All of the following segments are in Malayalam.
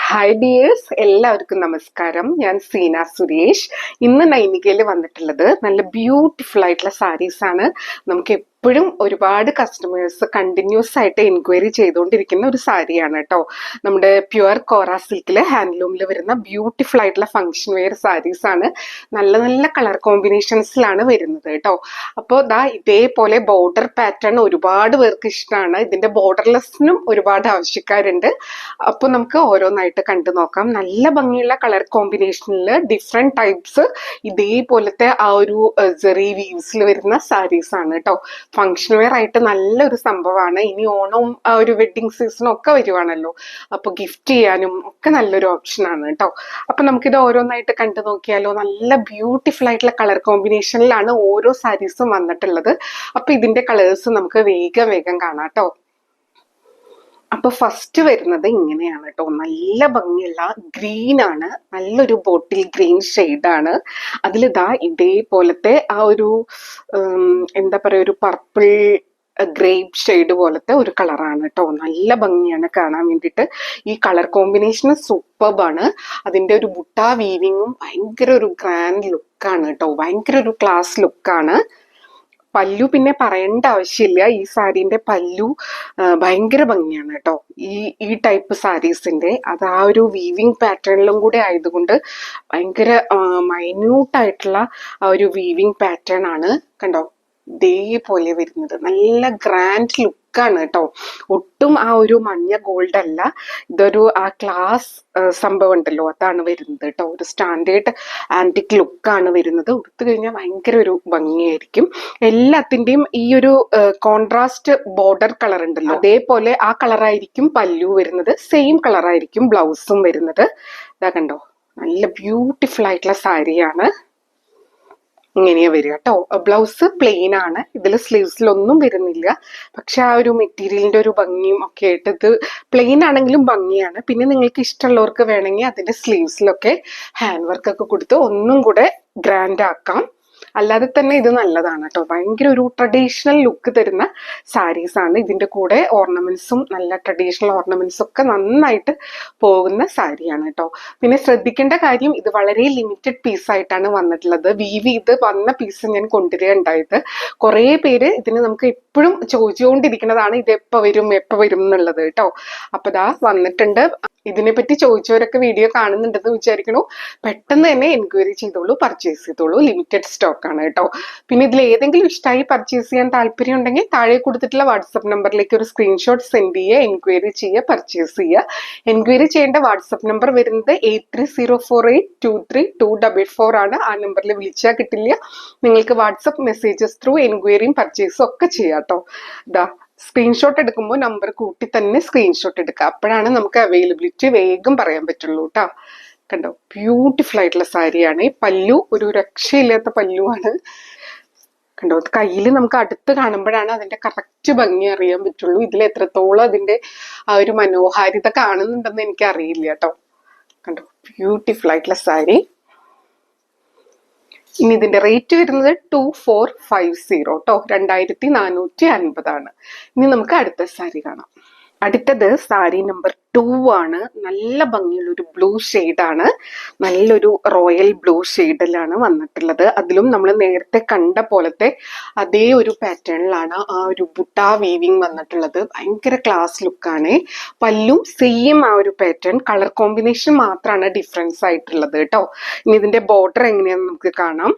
ഹായ് ഡിയേഴ്സ്, എല്ലാവർക്കും നമസ്കാരം. ഞാൻ സീന സുരേഷ്. ഇന്ന് നൈനികയിൽ വന്നിട്ടുള്ളത് നല്ല ബ്യൂട്ടിഫുൾ ആയിട്ടുള്ള സാരീസ് ആണ്. നമുക്ക് എപ്പോഴും ഒരുപാട് കസ്റ്റമേഴ്സ് കണ്ടിന്യൂസ് ആയിട്ട് എൻക്വയറി ചെയ്തുകൊണ്ടിരിക്കുന്ന ഒരു സാരിയാണ് കേട്ടോ. നമ്മുടെ പ്യുവർ കോറ സിൽക്കില് ഹാൻഡ്ലൂമിൽ വരുന്ന ബ്യൂട്ടിഫുൾ ആയിട്ടുള്ള ഫംഗ്ഷൻ വെയർ സാരീസ് ആണ്. നല്ല നല്ല കളർ കോമ്പിനേഷൻസിലാണ് വരുന്നത് കേട്ടോ. അപ്പോൾ ദാ ഇതേപോലെ ബോർഡർ പാറ്റേൺ ഒരുപാട് പേർക്ക് ഇഷ്ടമാണ്. ഇതിന്റെ ബോർഡർലെസ്സിനും ഒരുപാട് ആവശ്യക്കാരുണ്ട്. അപ്പോൾ നമുക്ക് ഓരോന്നായിട്ട് കണ്ടു നോക്കാം. നല്ല ഭംഗിയുള്ള കളർ കോമ്പിനേഷനിൽ ഡിഫറെന്റ് ടൈപ്സ് ഇതേപോലത്തെ ആ ഒരു ജെറി വീവ്സിൽ വരുന്ന സാരീസ് ആണ് കേട്ടോ. ഫംഗ്ഷൻ വെയർ ആയിട്ട് നല്ലൊരു സംഭവമാണ്. ഇനി ഓണവും ആ ഒരു വെഡിങ് സീസണും ഒക്കെ വരുവാണല്ലോ, അപ്പൊ ഗിഫ്റ്റ് ചെയ്യാനും ഒക്കെ നല്ലൊരു ഓപ്ഷൻ ആണ് കേട്ടോ. അപ്പൊ നമുക്കിത് ഓരോന്നായിട്ട് കണ്ടു നോക്കിയാലോ. നല്ല ബ്യൂട്ടിഫുൾ ആയിട്ടുള്ള കളർ കോമ്പിനേഷനിലാണ് ഓരോ സാരീസും വന്നിട്ടുള്ളത്. അപ്പൊ ഇതിന്റെ കളേഴ്സ് നമുക്ക് വേഗം വേഗം കാണാം കേട്ടോ. അപ്പൊ ഫസ്റ്റ് വരുന്നത് ഇങ്ങനെയാണ് കേട്ടോ. നല്ല ഭംഗിയുള്ള ഗ്രീൻ ആണ്, നല്ലൊരു ബോട്ടിൽ ഗ്രീൻ ഷെയ്ഡാണ്. അതിലിതാ ഇതേപോലത്തെ ആ ഒരു എന്താ പറയാ, ഒരു പർപ്പിൾ ഗ്രേപ്പ് ഷെയ്ഡ് പോലത്തെ ഒരു കളറാണ് കേട്ടോ. നല്ല ഭംഗിയാണ് കാണാൻ വേണ്ടിയിട്ട്. ഈ കളർ കോമ്പിനേഷൻ സൂപ്പർബാണ്. അതിന്റെ ഒരു ബുട്ട വീവിങ്ങും ഭയങ്കര ഒരു ഗ്രാൻഡ് ലുക്കാണ് കേട്ടോ. ഭയങ്കര ഒരു ക്ലാസ് ലുക്കാണ്. പല്ലു പിന്നെ പറയേണ്ട ആവശ്യമില്ല. ഈ സാരീന്റെ പല്ലു ഭയങ്കര ഭംഗിയാണ് കേട്ടോ. ഈ ടൈപ്പ് സാരീസിന്റെ അത് ആ ഒരു വീവിങ് പാറ്റേണിലും കൂടെ ആയതുകൊണ്ട് ഭയങ്കര മൈന്യൂട്ടായിട്ടുള്ള ആ ഒരു വീവിങ് പാറ്റേൺ ആണ്. കണ്ടോ, ഇതേപോലെ വരുന്നത് നല്ല ഗ്രാൻഡ് ലുക്കാണ് കേട്ടോ. ഒട്ടും ആ ഒരു മഞ്ഞ ഗോൾഡ് അല്ല, ഇതൊരു ആ ക്ലാസ് സംഭവം ഉണ്ടല്ലോ, അതാണ് വരുന്നത് കേട്ടോ. ഒരു സ്റ്റാൻഡേർഡ് ആന്റിക് ലുക്കാണ് വരുന്നത്. ഉടുത്തു കഴിഞ്ഞാൽ ഭയങ്കര ഒരു ഭംഗിയായിരിക്കും. എല്ലാത്തിന്റെയും ഈ ഒരു കോൺട്രാസ്റ്റ് ബോർഡർ കളർ ഉണ്ടല്ലോ, അതേപോലെ ആ കളറായിരിക്കും പല്ലു വരുന്നത്. സെയിം കളറായിരിക്കും ബ്ലൗസും വരുന്നത്. ഇതാ കണ്ടോ, നല്ല ബ്യൂട്ടിഫുൾ ആയിട്ടുള്ള സാരിയാണ്. ഇങ്ങനെയാ വരിക കേട്ടോ. ബ്ലൗസ് പ്ലെയിൻ ആണ്. ഇതിൽ സ്ലീവ്സിലൊന്നും വരുന്നില്ല. പക്ഷെ ആ ഒരു മെറ്റീരിയലിന്റെ ഒരു ഭംഗിയും ഒക്കെ ആയിട്ട് ഇത് പ്ലെയിൻ ആണെങ്കിലും ഭംഗിയാണ്. പിന്നെ നിങ്ങൾക്ക് ഇഷ്ടമുള്ളവർക്ക് വേണമെങ്കിൽ അതിന്റെ സ്ലീവ്സിലൊക്കെ ഹാൻഡ് വർക്ക് ഒക്കെ കൊടുത്ത് ഒന്നും കൂടെ ഗ്രാൻഡ് ആക്കാം. അല്ലാതെ തന്നെ ഇത് നല്ലതാണ് കേട്ടോ. ഭയങ്കര ഒരു ട്രഡീഷണൽ ലുക്ക് തരുന്ന സാരീസ് ആണ്. ഇതിന്റെ കൂടെ ഓർണമെന്റ്സും നല്ല ട്രഡീഷണൽ ഓർണമെന്റ്സും ഒക്കെ നന്നായിട്ട് പോകുന്ന സാരിയാണ് കേട്ടോ. പിന്നെ ശ്രദ്ധിക്കേണ്ട കാര്യം, ഇത് വളരെ ലിമിറ്റഡ് പീസ് ആയിട്ടാണ് വന്നിട്ടുള്ളത്. വീവ് ചെയ്ത് വന്ന പീസ് ഞാൻ കൊണ്ടുവരികയുണ്ടായത്. കുറെ പേര് ഇതിന് നമുക്ക് എപ്പോഴും ചോദിച്ചുകൊണ്ടിരിക്കുന്നതാണ്, ഇത് എപ്പോ വരും എന്നുള്ളത് കേട്ടോ. അപ്പൊ ദാ വന്നിട്ടുണ്ട്. ഇതിനെപ്പറ്റി ചോദിച്ചവരൊക്കെ വീഡിയോ കാണുന്നുണ്ടെന്ന് വിചാരിക്കണു. പെട്ടെന്ന് തന്നെ എൻക്വയറി ചെയ്തോളൂ, പർച്ചേസ് ചെയ്തോളൂ. ലിമിറ്റഡ് സ്റ്റോക്ക് ആണ് കേട്ടോ. പിന്നെ ഇതിൽ ഏതെങ്കിലും ഇഷ്ടമായി പർച്ചേസ് ചെയ്യാൻ താല്പര്യം ഉണ്ടെങ്കിൽ താഴെ കൊടുത്തിട്ടുള്ള വാട്സപ്പ് നമ്പറിലേക്ക് ഒരു സ്ക്രീൻഷോട്ട് സെൻഡ് ചെയ്യുക, എൻക്വയറി ചെയ്യുക, പർച്ചേസ് ചെയ്യുക. എൻക്വയറി ചെയ്യേണ്ട വാട്സപ്പ് നമ്പർ വരുന്നത് 8304823244 ആണ്. ആ നമ്പറിൽ വിളിച്ചാൽ കിട്ടില്ല. നിങ്ങൾക്ക് വാട്സപ്പ് മെസ്സേജസ് ത്രൂ എൻക്വയറിയും പർച്ചേസും ഒക്കെ ചെയ്യാം കേട്ടോ. ഇതാ സ്ക്രീൻഷോട്ട് എടുക്കുമ്പോൾ നമ്പർ കൂട്ടി തന്നെ സ്ക്രീൻഷോട്ട് എടുക്കുക. അപ്പോഴാണ് നമുക്ക് അവൈലബിലിറ്റി വേഗം പറയാൻ പറ്റുള്ളൂ കേട്ടോ. കണ്ടോ, ബ്യൂട്ടിഫുൾ ആയിട്ടുള്ള സാരിയാണ്. ഈ പല്ലു ഒരു രക്ഷയില്ലാത്ത പല്ലുവാണ്. കണ്ടോ, കയ്യിൽ നമുക്ക് അടുത്ത് കാണുമ്പോഴാണ് അതിന്റെ കറക്റ്റ് ഭംഗി അറിയാൻ പറ്റുള്ളൂ. ഇതിൽ എത്രത്തോളം അതിന്റെ ആ ഒരു മനോഹാരിത കാണുന്നുണ്ടെന്ന് എനിക്ക് അറിയില്ല കേട്ടോ. കണ്ടോ, ബ്യൂട്ടിഫുൾ ആയിട്ടുള്ള സാരി. ഇനി ഇതിന്റെ റേറ്റ് വരുന്നത് 2450 കേട്ടോ. 2450. ഇനി നമുക്ക് അടുത്ത സാരി കാണാം. അടുത്തത് സാരി നമ്പർ 2 ആണ്. നല്ല ഭംഗിയുള്ള ഒരു ബ്ലൂ ഷെയ്ഡാണ്. നല്ലൊരു റോയൽ ബ്ലൂ ഷെയ്ഡിലാണ് വന്നിട്ടുള്ളത്. അതിലും നമ്മൾ നേരത്തെ കണ്ട പോലത്തെ അതേ ഒരു പാറ്റേണിലാണ് ആ ഒരു ബുട്ട വീവിങ് വന്നിട്ടുള്ളത്. ഭയങ്കര ക്ലാസ് ലുക്കാണ്. പല്ലും സെയിം ആ ഒരു പാറ്റേൺ, കളർ കോമ്പിനേഷൻ മാത്രമാണ് ഡിഫറൻസ് ആയിട്ടുള്ളത് കേട്ടോ. ഇനി ഇതിന്റെ ബോർഡർ എങ്ങനെയാന്ന് നമുക്ക് കാണാം.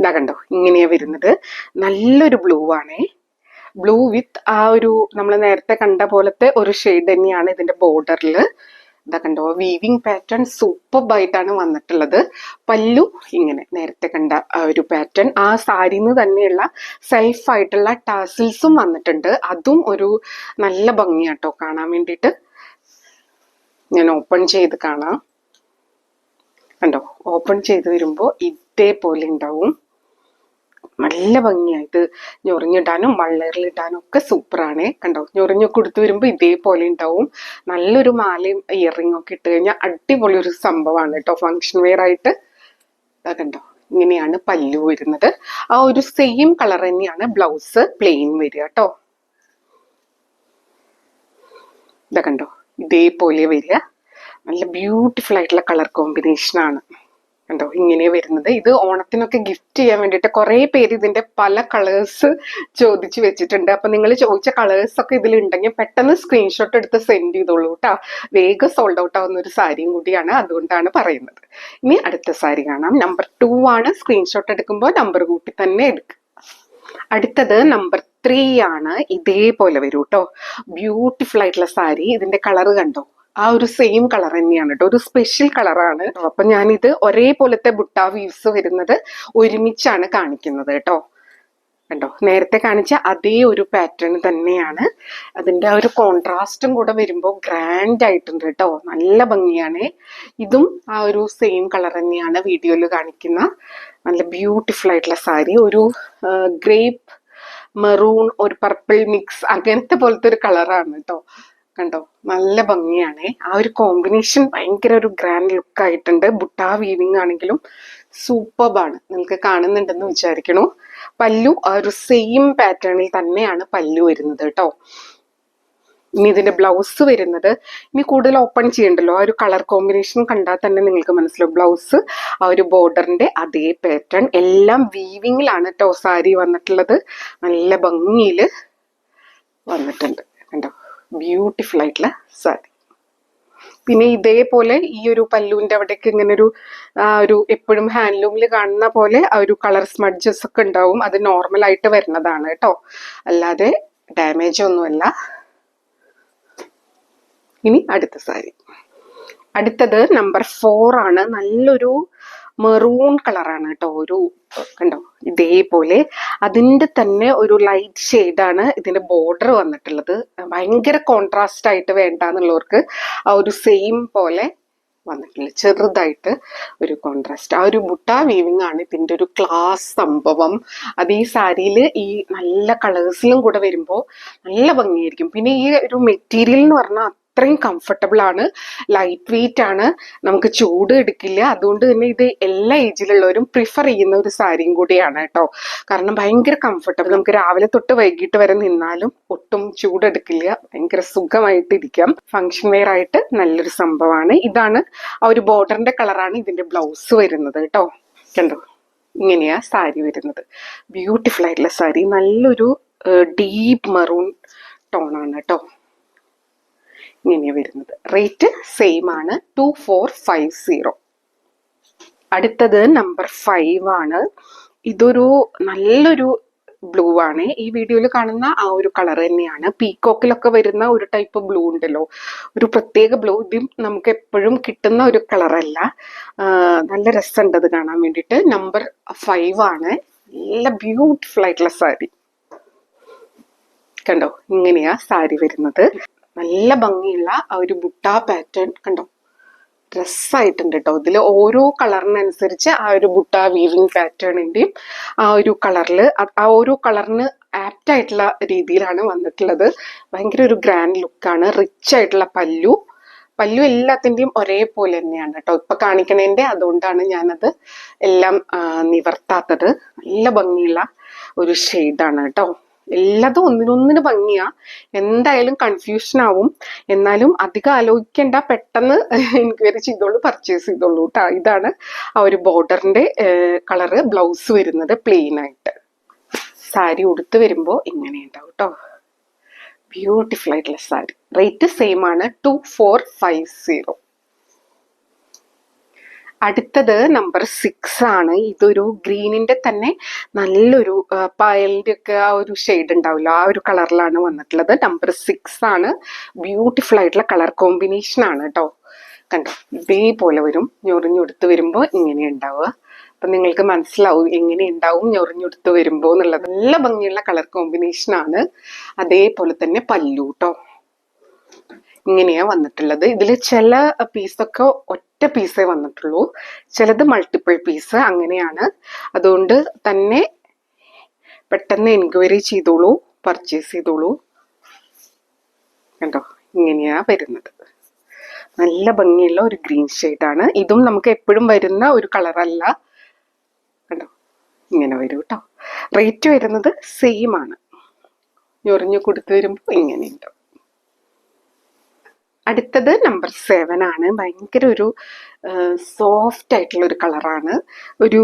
ഇതാ കണ്ടോ, ഇങ്ങനെയാ വരുന്നത്. നല്ലൊരു ബ്ലൂ ആണേ. ബ്ലൂ വിത്ത് ആ ഒരു നമ്മൾ നേരത്തെ കണ്ട പോലത്തെ ഒരു ഷെയ്ഡ് തന്നെയാണ് ഇതിന്റെ ബോർഡറിൽ. ഇതാ കണ്ടോ, വീവിങ് പാറ്റേൺ സൂപ്പർബായിട്ടാണ് വന്നിട്ടുള്ളത്. പല്ലു ഇങ്ങനെ നേരത്തെ കണ്ട ആ ഒരു പാറ്റേൺ. ആ സാരിന്ന് തന്നെയുള്ള സെൽഫ് ആയിട്ടുള്ള ടാസിൽസും വന്നിട്ടുണ്ട്. അതും ഒരു നല്ല ഭംഗിയാട്ടോ കാണാൻ വേണ്ടിയിട്ട്. ഞാൻ ഓപ്പൺ ചെയ്ത് കാണാം. കണ്ടോ, ഓപ്പൺ ചെയ്ത് വരുമ്പോൾ ഇതേപോലെ ഉണ്ടാവും. നല്ല ഭംഗിയായിട്ട് ഞൊറിഞ്ഞിടാനും വള്ളറിലിടാനും ഒക്കെ സൂപ്പറാണ്. കണ്ടോ, ഞൊറിഞ്ഞൊക്കെ കൊടുത്തു വരുമ്പോൾ ഇതേപോലെ ഉണ്ടാവും. നല്ലൊരു മാലയും ഇയറിംഗ് ഒക്കെ ഇട്ട് കഴിഞ്ഞാൽ അടിപൊളി ഒരു സംഭവമാണ് കേട്ടോ, ഫങ്ഷൻ വെയർ ആയിട്ട്. കണ്ടോ, ഇങ്ങനെയാണ് പല്ലു വരുന്നത്. ആ ഒരു സെയിം കളർ തന്നെയാണ് ബ്ലൗസ് പ്ലെയിൻ വരിക കേട്ടോ. ഇതാ കണ്ടോ, ഇതേപോലെ വരിക. നല്ല ബ്യൂട്ടിഫുൾ ആയിട്ടുള്ള കളർ കോമ്പിനേഷൻ ആണ്. കണ്ടോ ഇങ്ങനെ വരുന്നത്. ഇത് ഓണത്തിനൊക്കെ ഗിഫ്റ്റ് ചെയ്യാൻ വേണ്ടിയിട്ട് കുറെ പേര് ഇതിന്റെ പല കളേഴ്സ് ചോദിച്ചു വെച്ചിട്ടുണ്ട്. അപ്പൊ നിങ്ങൾ ചോദിച്ച കളേഴ്സ് ഒക്കെ ഇതിലുണ്ടെങ്കിൽ പെട്ടെന്ന് സ്ക്രീൻഷോട്ട് എടുത്ത് സെൻഡ് ചെയ്തോളൂ കേട്ടോ. വേഗം സോൾഡ് ഔട്ട് ആവുന്ന ഒരു സാരിയും കൂടിയാണ്, അതുകൊണ്ടാണ് പറയുന്നത്. ഇനി അടുത്ത സാരി കാണാം. നമ്പർ 2 ആണ്. സ്ക്രീൻഷോട്ട് എടുക്കുമ്പോൾ നമ്പർ കൂട്ടി തന്നെ എടുക്കുക. അടുത്തത് നമ്പർ 3 ആണ്. ഇതേപോലെ വരും കേട്ടോ. ബ്യൂട്ടിഫുൾ ആയിട്ടുള്ള സാരി. ഇതിന്റെ കളർ കണ്ടോ, ആ ഒരു സെയിം കളർ തന്നെയാണ് കേട്ടോ. ഒരു സ്പെഷ്യൽ കളറാണ്. അപ്പൊ ഞാനിത് ഒരേപോലത്തെ ബുട്ടാ വീവ്സ് വരുന്നത് ഒരുമിച്ചാണ് കാണിക്കുന്നത് കേട്ടോ. കണ്ടോ, നേരത്തെ കാണിച്ച അതേ ഒരു പാറ്റേൺ തന്നെയാണ്. അതിന്റെ ആ ഒരു കോൺട്രാസ്റ്റും കൂടെ വരുമ്പോൾ ഗ്രാൻഡ് ആയിട്ടുണ്ട് കേട്ടോ. നല്ല ഭംഗിയാണ്. ഇതും ആ ഒരു സെയിം കളർ തന്നെയാണ് വീഡിയോയിൽ കാണിക്കുന്ന നല്ല ബ്യൂട്ടിഫുൾ ആയിട്ടുള്ള സാരി. ഒരു ഗ്രേപ്പ് മെറൂൺ, ഒരു പർപ്പിൾ മിക്സ് അങ്ങനത്തെ പോലത്തെ ഒരു കളറാണ് കേട്ടോ. കണ്ടോ, നല്ല ഭംഗിയാണ്. ആ ഒരു കോമ്പിനേഷൻ ഭയങ്കര ഒരു ഗ്രാൻഡ് ലുക്ക് ആയിട്ടുണ്ട്. ബുട്ടാ വീവിങ് ആണെങ്കിലും സൂപ്പർബാണ്. നിങ്ങൾക്ക് കാണുന്നുണ്ടെന്ന് വിചാരിക്കണു. പല്ലു ആ ഒരു സെയിം പാറ്റേണിൽ തന്നെയാണ് പല്ലു വരുന്നത് കേട്ടോ. ഇനി ഇതിന്റെ ബ്ലൗസ് വരുന്നത്, ഇനി കൂടുതൽ ഓപ്പൺ ചെയ്യണ്ടല്ലോ, ആ ഒരു കളർ കോമ്പിനേഷൻ കണ്ടാൽ തന്നെ നിങ്ങൾക്ക് മനസ്സിലാവും. ബ്ലൗസ് ആ ഒരു ബോർഡറിന്റെ അതേ പാറ്റേൺ, എല്ലാം വീവിങ്ങിലാണ് കേട്ടോ സാരി വന്നിട്ടുള്ളത്. നല്ല ഭംഗിയിൽ വന്നിട്ടുണ്ട്. കണ്ടോ, ബ്യൂട്ടിഫുൾ ആയിട്ടുള്ള സാരി. പിന്നെ ഇതേപോലെ ഈ ഒരു പല്ലുവിന്റെ അവിടേക്ക് ഇങ്ങനെ ഒരു എപ്പോഴും ഹാൻഡ്ലൂമിൽ കാണുന്ന പോലെ ആ ഒരു കളർ സ്മഡ്ജസ് ഒക്കെ ഉണ്ടാവും. അത് നോർമൽ ആയിട്ട് വരുന്നതാണ് കേട്ടോ, അല്ലാതെ ഡാമേജ് ഒന്നുമല്ല. ഇനി അടുത്ത സാരി. അടുത്തത് നമ്പർ 4 ആണ്. നല്ലൊരു മെറൂൺ കളറാണ് കേട്ടോ. ഒരു കണ്ടോ ഇതേപോലെ അതിന്റെ തന്നെ ഒരു ലൈറ്റ് ഷെയ്ഡാണ് ഇതിന്റെ ബോർഡർ വന്നിട്ടുള്ളത്. ഭയങ്കര കോൺട്രാസ്റ്റ് ആയിട്ട് വേണ്ടാന്നുള്ളവർക്ക് ആ ഒരു സെയിം പോലെ വന്നിട്ടുള്ളത്, ചെറുതായിട്ട് ഒരു കോൺട്രാസ്റ്റ്. ആ ഒരു ബുട്ടാ വീവിങ് ആണ് ഇതിന്റെ ഒരു ക്ലാസ് സംഭവം. അത് ഈ സാരിയിൽ ഈ നല്ല കളേഴ്സിലും കൂടെ വരുമ്പോൾ നല്ല ഭംഗിയായിരിക്കും. പിന്നെ ഈ ഒരു മെറ്റീരിയൽ എന്ന് പറഞ്ഞാൽ അത്രയും കംഫർട്ടബിൾ ആണ്, ലൈറ്റ് വെയിറ്റ് ആണ്, നമുക്ക് ചൂട് എടുക്കില്ല. അതുകൊണ്ട് തന്നെ ഇത് എല്ലാ ഏജിലുള്ളവരും പ്രിഫർ ചെയ്യുന്ന ഒരു സാരിയും കൂടിയാണ് കേട്ടോ. കാരണം ഭയങ്കര കംഫർട്ടബിൾ, നമുക്ക് രാവിലെ തൊട്ട് വൈകിട്ട് വരെ നിന്നാലും ഒട്ടും ചൂടെടുക്കില്ല, ഭയങ്കര സുഖമായിട്ട് ഇരിക്കാം. ഫങ്ഷൻ വെയർ ആയിട്ട് നല്ലൊരു സംഭവമാണ്. ഇതാണ് ആ ഒരു ബോർഡറിന്റെ കളറാണ് ഇതിന്റെ ബ്ലൗസ് വരുന്നത് കേട്ടോ. കണ്ടോ, ഇങ്ങനെയാ സാരി വരുന്നത്. ബ്യൂട്ടിഫുൾ ആയിട്ടുള്ള സാരി, നല്ലൊരു ഡീപ്പ് മെറൂൺ ടോണാണ് കേട്ടോ. ഇങ്ങനെ വരുന്നത്. റേറ്റ് സെയിം ആണ്, 2450. അടുത്തത് നമ്പർ 5 ആണ്. ഇതൊരു നല്ലൊരു ബ്ലൂ ആണ്. ഈ വീഡിയോയിൽ കാണുന്ന ആ ഒരു കളർ തന്നെയാണ്. പീകോക്കിലൊക്കെ വരുന്ന ഒരു ടൈപ്പ് ബ്ലൂ ഉണ്ടല്ലോ, ഒരു പ്രത്യേക ബ്ലൂ. ഇതും നമുക്ക് എപ്പോഴും കിട്ടുന്ന ഒരു കളറല്ല. നല്ല രസമുണ്ട് അത് കാണാൻ വേണ്ടിയിട്ട്. നമ്പർ 5 ആണ്. നല്ല ബ്യൂട്ടിഫുൾ ആയിട്ടുള്ള സാരി. കണ്ടോ, ഇങ്ങനെയാ സാരി വരുന്നത്. നല്ല ഭംഗിയുള്ള ആ ഒരു ബുട്ടാ പാറ്റേൺ കണ്ടോ, ഡ്രസ്സായിട്ടുണ്ട് കേട്ടോ. ഇതിൽ ഓരോ കളറിനനുസരിച്ച് ആ ഒരു ബുട്ടാ വീവിങ് പാറ്റേണിന്റെയും ആ ഒരു കളറിൽ ആ ഓരോ കളറിന് ആപ്റ്റ് ആയിട്ടുള്ള രീതിയിലാണ് വന്നിട്ടുള്ളത്. ഭയങ്കര ഒരു ഗ്രാൻഡ് ലുക്കാണ്. റിച്ച് ആയിട്ടുള്ള പല്ലു എല്ലാത്തിന്റെയും ഒരേപോലെ തന്നെയാണ് കേട്ടോ ഇപ്പൊ കാണിക്കണേന്റെ. അതുകൊണ്ടാണ് ഞാനത് എല്ലാം നിവർത്താത്തത്. നല്ല ഭംഗിയുള്ള ഒരു ഷെയ്ഡാണ് കേട്ടോ. എല്ലാതും ഒന്നിനൊന്നിന് ഭംഗിയാ. എന്തായാലും കൺഫ്യൂഷൻ ആവും. എന്നാലും അധികം ആലോചിക്കേണ്ട, പെട്ടെന്ന് എൻക്വയറി ചെയ്തോളൂ, പർച്ചേസ് ചെയ്തോളൂ കേട്ടോ. ഇതാണ് ആ ഒരു ബോർഡറിന്റെ കളറ്. ബ്ലൗസ് വരുന്നത് പ്ലെയിൻ ആയിട്ട്. സാരി ഉടുത്ത് വരുമ്പോൾ ഇങ്ങനെ ഉണ്ടാവും കേട്ടോ. ബ്യൂട്ടിഫുൾ ആയിട്ടുള്ള സാരി. റേറ്റ് സെയിം ആണ്, 2450. അടുത്തത് നമ്പർ 6 ആണ്. ഇതൊരു ഗ്രീനിന്റെ തന്നെ നല്ലൊരു പായലിന്റെ ഒക്കെ ആ ഒരു ഷെയ്ഡ് ഉണ്ടാവില്ല, ആ ഒരു കളറിലാണ് വന്നിട്ടുള്ളത്. നമ്പർ 6 ആണ്. ബ്യൂട്ടിഫുൾ ആയിട്ടുള്ള കളർ കോമ്പിനേഷൻ ആണ് കേട്ടോ. കണ്ടോ, ഇതേപോലെ വരും. ഞൊറിഞ്ഞെടുത്ത് വരുമ്പോൾ ഇങ്ങനെ ഉണ്ടാവുക. അപ്പൊ നിങ്ങൾക്ക് മനസ്സിലാവും എങ്ങനെ ഉണ്ടാവും ഞൊറിഞ്ഞെടുത്ത് വരുമ്പോ എന്നുള്ളത്. നല്ല ഭംഗിയുള്ള കളർ കോമ്പിനേഷൻ ആണ്. അതേപോലെ തന്നെ പല്ലു കേട്ടോ. ഇങ്ങനെയാ വന്നിട്ടുള്ളത്. ഇതിൽ ചില പീസൊക്കെ ഒറ്റ പീസേ വന്നിട്ടുള്ളൂ, ചിലത് മൾട്ടിപ്പിൾ പീസ്, അങ്ങനെയാണ്. അതുകൊണ്ട് തന്നെ പെട്ടെന്ന് എൻക്വയറി ചെയ്തോളൂ, പർച്ചേസ് ചെയ്തോളൂ. കണ്ടോ, ഇങ്ങനെയാ വരുന്നത്. നല്ല ഭംഗിയുള്ള ഒരു ഗ്രീൻ ഷെയ്ഡാണ്. ഇതും നമുക്ക് എപ്പോഴും വരുന്ന ഒരു കളറല്ല. കണ്ടോ, ഇങ്ങനെ വരും കേട്ടോ. റേറ്റ് വരുന്നത് സെയിം ആണ്. ഞൊറിഞ്ഞു കൊടുത്ത് വരുമ്പോൾ ഇങ്ങനെ ഉണ്ടാവും. അടുത്തത് നമ്പർ 7 ആണ്. ഭയങ്കര ഒരു സോഫ്റ്റ് ആയിട്ടുള്ള ഒരു കളറാണ്. ഒരു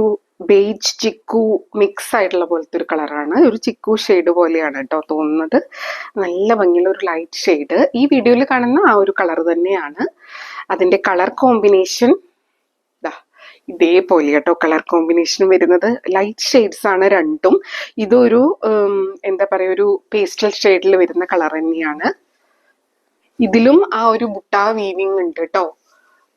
ബേജ് ചിക്കു മിക്സ് ആയിട്ടുള്ള പോലത്തെ ഒരു കളറാണ്. ഒരു ചിക്കു ഷെയ്ഡ് പോലെയാണ് കേട്ടോ തോന്നുന്നത്. നല്ല ഭംഗിയുള്ള ഒരു ലൈറ്റ് ഷെയ്ഡ്. ഈ വീഡിയോയിൽ കാണുന്ന ആ ഒരു കളർ തന്നെയാണ്. അതിന്റെ കളർ കോമ്പിനേഷൻ ഇതേപോലെ കേട്ടോ കളർ കോമ്പിനേഷൻ വരുന്നത്. ലൈറ്റ് ഷെയ്ഡ്സ് ആണ് രണ്ടും. ഇതൊരു എന്താ പറയുക, ഒരു പേസ്റ്റൽ ഷെയ്ഡിൽ വരുന്ന കളർ തന്നെയാണ്. ഇതിലും ആ ഒരു ബുട്ട വീവിങ് ഉണ്ട് കേട്ടോ.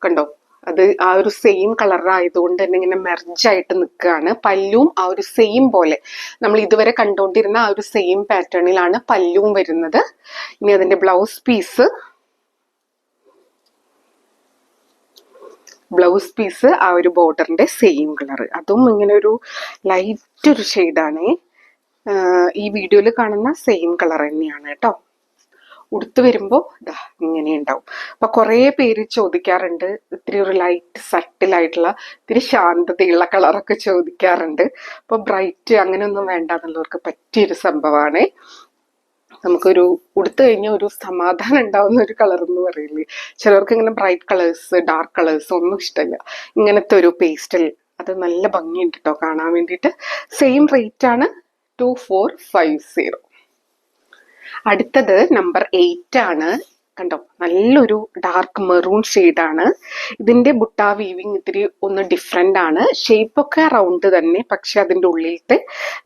കണ്ടോ, അത് ആ ഒരു സെയിം കളർ ആയതുകൊണ്ട് തന്നെ ഇങ്ങനെ മെർജായിട്ട് നിൽക്കുകയാണ്. പല്ലും ആ ഒരു സെയിം പോലെ നമ്മൾ ഇതുവരെ കണ്ടുകൊണ്ടിരുന്ന ആ ഒരു സെയിം പാറ്റേണിലാണ് പല്ലും വരുന്നത്. ഇനി അതിന്റെ ബ്ലൗസ് പീസ് ആ ഒരു ബോർഡറിന്റെ സെയിം കളർ. അതും ഇങ്ങനെ ഒരു ലൈറ്റ് ഒരു ഷെയ്ഡാണ്. ഈ വീഡിയോയിൽ കാണുന്ന സെയിം കളർ തന്നെയാണ് കേട്ടോ. ഉടുത്ത് വരുമ്പോൾ ഇങ്ങനെ ഉണ്ടാവും. അപ്പൊ കുറെ പേര് ചോദിക്കാറുണ്ട്, ഇത്തിരി ഒരു ലൈറ്റ് സട്ടിലായിട്ടുള്ള ഇത്തിരി ശാന്തതയുള്ള കളറൊക്കെ ചോദിക്കാറുണ്ട്. അപ്പൊ ബ്രൈറ്റ് അങ്ങനെയൊന്നും വേണ്ട എന്നുള്ളവർക്ക് പറ്റിയൊരു സംഭവമാണ്. നമുക്കൊരു ഉടുത്തു കഴിഞ്ഞാൽ ഒരു സമാധാനം ഉണ്ടാവുന്ന ഒരു കളർ എന്ന് പറയില്ലേ. ചിലർക്ക് ഇങ്ങനെ ബ്രൈറ്റ് കളേഴ്സ് ഡാർക്ക് കളേഴ്സ് ഒന്നും ഇഷ്ടമല്ല. ഇങ്ങനത്തെ ഒരു പേസ്റ്റൽ അത് നല്ല ഭംഗിയുണ്ട് കേട്ടോ കാണാൻ വേണ്ടിയിട്ട്. സെയിം റേറ്റ് ആണ് 2450. അടുത്തത് നമ്പർ 8 ആണ്. കണ്ടോ, നല്ലൊരു ഡാർക്ക് മെറൂൺ ഷെയ്ഡാണ്. ഇതിന്റെ ബുട്ട വീവിങ് ഇത്തിരി ഒന്ന് ഡിഫറെന്റ് ആണ്. ഷേപ്പ് ഒക്കെ റൗണ്ട് തന്നെ, പക്ഷെ അതിന്റെ ഉള്ളിലത്തെ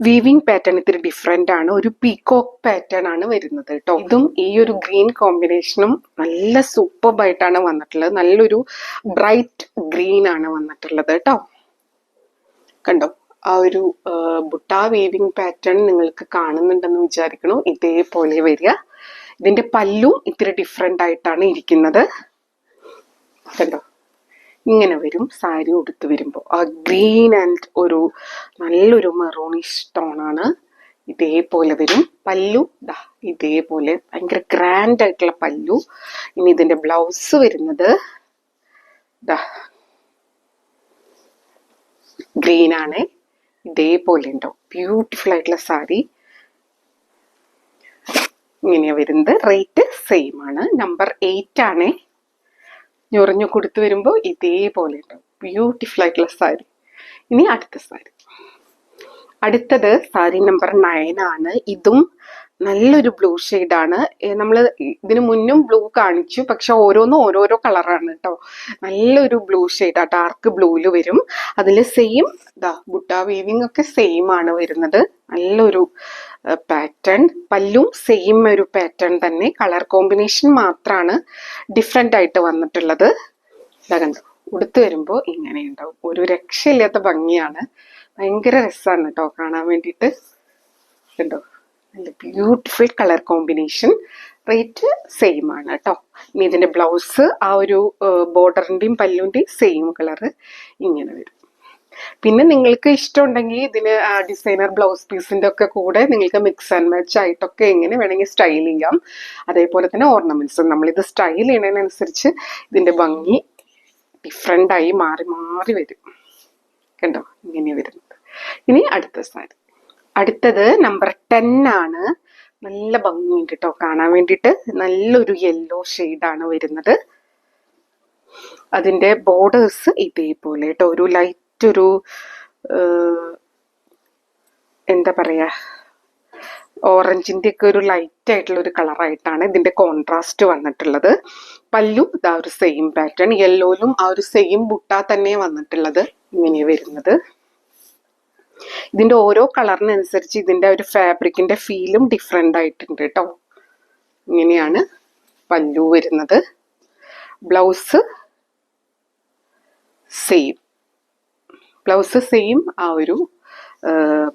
വീവിങ് പാറ്റേൺ ഇത്തിരി ഡിഫറെന്റ് ആണ്. ഒരു പീകോക്ക് പാറ്റേൺ ആണ് വരുന്നത് കേട്ടോ. ഇതും ഈ ഒരു ഗ്രീൻ കോമ്പിനേഷനും നല്ല സൂപ്പർബായിട്ടാണ് വന്നിട്ടുള്ളത്. നല്ലൊരു ബ്രൈറ്റ് ഗ്രീൻ ആണ് വന്നിട്ടുള്ളത് കേട്ടോ. കണ്ടോ, ആ ഒരു ബുട്ട വീവിങ് പാറ്റേൺ നിങ്ങൾക്ക് കാണുന്നുണ്ടെന്ന് വിചാരിക്കണു. ഇതേപോലെ വരിക. ഇതിന്റെ പല്ലും ഇത്തിരി ഡിഫറെന്റ് ആയിട്ടാണ് ഇരിക്കുന്നത്. കണ്ടോ, ഇങ്ങനെ വരും സാരി ഉടുത്ത് വരുമ്പോൾ. ആ ഗ്രീൻ ആൻഡ് ഒരു നല്ലൊരു മെറൂണിഷ് ടോണാണ്. ഇതേപോലെ വരും. പല്ലു ഇതേപോലെ ഭയങ്കര ഗ്രാൻഡ് ആയിട്ടുള്ള പല്ലു. ഇനി ഇതിന്റെ ബ്ലൗസ് വരുന്നത് ഗ്രീൻ ആണ്. ഇതേപോലെ ഉണ്ടാവും. ബ്യൂട്ടിഫുൾ ആയിട്ടുള്ള സാരി ഇങ്ങനെയാ വരുന്നത്. റേറ്റ് സെയിം ആണ്. നമ്പർ 8 ആണ്. ഞൊറിഞ്ഞു കൊടുത്തു വരുമ്പോൾ ഇതേപോലെ ഉണ്ടാവും. ബ്യൂട്ടിഫുൾ ആയിട്ടുള്ള സാരി. ഇനി അടുത്ത സാരി. അടുത്തത് സാരി നമ്പർ 9 ആണ്. ഇതും നല്ലൊരു ബ്ലൂ ഷെയ്ഡാണ്. നമ്മൾ ഇതിനു മുന്നും ബ്ലൂ കാണിച്ചു, പക്ഷെ ഓരോന്നും ഓരോരോ കളറാണ് കേട്ടോ. നല്ലൊരു ബ്ലൂ ഷെയ്ഡാ, ഡാർക്ക് ബ്ലൂവിൽ വരും. അതിൽ സെയിം ബുട്ട വീവിങ് ഒക്കെ സെയിം ആണ് വരുന്നത്. നല്ലൊരു പാറ്റേൺ. പല്ലും സെയിം ഒരു പാറ്റേൺ തന്നെ. കളർ കോമ്പിനേഷൻ മാത്രമാണ് ഡിഫറെന്റ് ആയിട്ട് വന്നിട്ടുള്ളത്. കണ്ടോ, ഉടുത്ത് വരുമ്പോൾ ഇങ്ങനെ ഉണ്ടാവും. ഒരു രക്ഷയില്ലാത്ത ഭംഗിയാണ്. ഭയങ്കര രസമാണ് കേട്ടോ കാണാൻ വേണ്ടിയിട്ട്. കണ്ടോ, നല്ല beautiful colour combination. Rate same ആണ് കേട്ടോ. ഇനി ഇതിന്റെ ബ്ലൗസ് ആ ഒരു ബോർഡറിന്റെയും പല്ലുവിന്റെയും സെയിം കളർ ഇങ്ങനെ വരും. പിന്നെ നിങ്ങൾക്ക് ഇഷ്ടമുണ്ടെങ്കിൽ ഇതിന് ഡിസൈനർ ബ്ലൗസ് പീസിന്റെ ഒക്കെ കൂടെ നിങ്ങൾക്ക് മിക്സ് ആൻഡ് മാച്ച് ആയിട്ടൊക്കെ എങ്ങനെ വേണമെങ്കിൽ സ്റ്റൈൽ ചെയ്യാം. അതേപോലെ തന്നെ ഓർണമെന്റ്സ് നമ്മളിത് സ്റ്റൈൽ ചെയ്യുന്നതിനനുസരിച്ച് ഇതിന്റെ ഭംഗി ഡിഫറെന്റ് ആയി മാറി മാറി വരും. കണ്ടോ, ഇങ്ങനെ വരുന്നത്. ഇനി അടുത്ത സാരി. അടുത്തത് നമ്പർ 10 ആണ്. നല്ല ഭംഗിയുണ്ട് കേട്ടോ കാണാൻ വേണ്ടിയിട്ട്. നല്ലൊരു യെല്ലോ ഷെയ്ഡാണ് വരുന്നത്. അതിന്റെ ബോർഡേഴ്സ് ഇതേപോലെ കേട്ടോ. ഒരു ലൈറ്റ് ഒരു എന്താ പറയാ, ഓറഞ്ചിന്റെ ഒക്കെ ഒരു ലൈറ്റ് ആയിട്ടുള്ള ഒരു കളറായിട്ടാണ് ഇതിന്റെ കോൺട്രാസ്റ്റ് വന്നിട്ടുള്ളത്. പല്ലു ഇതാ ഒരു സെയിം പാറ്റേൺ. യെല്ലോയിലും ആ ഒരു സെയിം ബുട്ട തന്നെ വന്നിട്ടുള്ളത്. ഇങ്ങനെ വരുന്നത്. ഇതിന്റെ ഓരോ കളറിനനുസരിച്ച് ഇതിന്റെ ഒരു ഫാബ്രിക്കിന്റെ ഫീലും ഡിഫറെന്റ് ആയിട്ടുണ്ട് കേട്ടോ. ഇങ്ങനെയാണ് പല്ലു വരുന്നത്. ബ്ലൗസ് സെയിം ആ ഒരു